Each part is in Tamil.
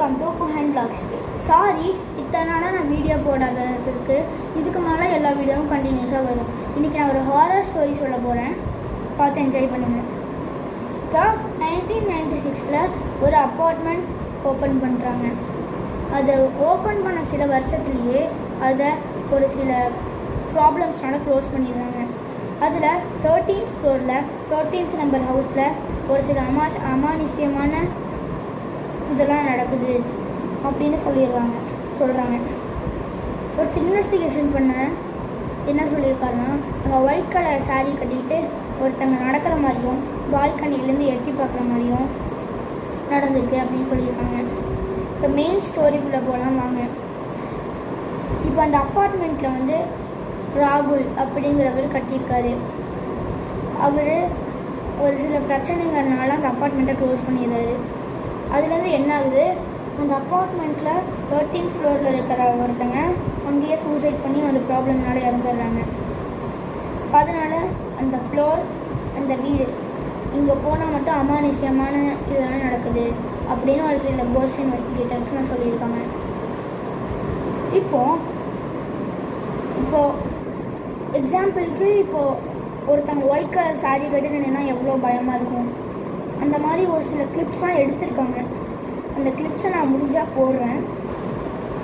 Welcome to Guhan vlogs. Sorry இத்தனை நாளாக நான் வீடியோ போடாததுக்கு. இதுக்கு மேலே எல்லா வீடியோவும் கண்டினியூஸாக வரும். இன்றைக்கி நான் ஒரு ஹாரர் ஸ்டோரி சொல்ல போகிறேன், பார்த்து என்ஜாய் பண்ணுங்கள். இப்போ 1996 ஒரு அப்பார்ட்மெண்ட் ஓப்பன் பண்ணுறாங்க. அதை ஓப்பன் பண்ண சில வருஷத்துலேயே அதை ஒரு சில ப்ராப்ளம்ஸ்னால க்ளோஸ் பண்ணிடுறாங்க. அதில் 13th ஃப்ளோரில் 13th நம்பர் ஹவுஸில் ஒரு சில அமானுஷ்யமான இதெல்லாம் நடக்குது அப்படின்னு சொல்கிறாங்க. ஒரு இன்வெஸ்டிகேஷன் பண்ண என்ன சொல்லியிருக்காருன்னா, அங்கே ஒயிட் கலர் சாரீ கட்டிக்கிட்டு ஒருத்தங்க நடக்கிற மாதிரியும் பால்கனிலேருந்து எட்டி பார்க்குற மாதிரியும் நடந்திருக்கு அப்படின்னு சொல்லியிருக்காங்க. இப்போ மெயின் ஸ்டோரிக்குள்ளே போகலாம் வாங்க. இப்போ அந்த அப்பார்ட்மெண்ட்டில் ராகுல் அப்படிங்கிறவர் கட்டியிருக்காரு. அவர் ஒரு சில பிரச்சனைங்கிறதுனால அந்த அப்பார்ட்மெண்ட்டை க்ளோஸ் பண்ணிடுறாரு. அதுலேருந்து என்ன ஆகுது, அந்த அப்பார்ட்மெண்ட்டில் 13th ஃப்ளோரில் இருக்கிற ஒருத்தங்க அங்கேயே சூசைட் பண்ணி ஒரு ப்ராப்ளம்னால இறந்துடுறாங்க. அதனால் அந்த ஃப்ளோர், அந்த வீடு, இங்கே போனால் மட்டும் அமானுஷ்யமான இதெல்லாம் நடக்குது அப்படின்னு ஒரு சில கோஸ்ட் இன்வெஸ்டிகேட்டர்ஸ்லாம் சொல்லியிருக்காங்க. இப்போது எக்ஸாம்பிளுக்கு ஒருத்தங்க ஒயிட் கலர் சாரீ கட்டினா எவ்வளோ பயமாக இருக்கும். அந்த மாதிரி ஒரு சில கிளிப்ஸ்லாம் எடுத்திருக்காங்க. அந்த கிளிப்ஸை நான் முடிஞ்சால் போடுறேன்.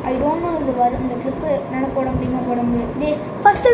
ஐ டோன்ட் நோ இது வரும், இந்த கிளிப்பு என்னால் போட முடியுமா போட முடியாது. ஃபஸ்ட்டு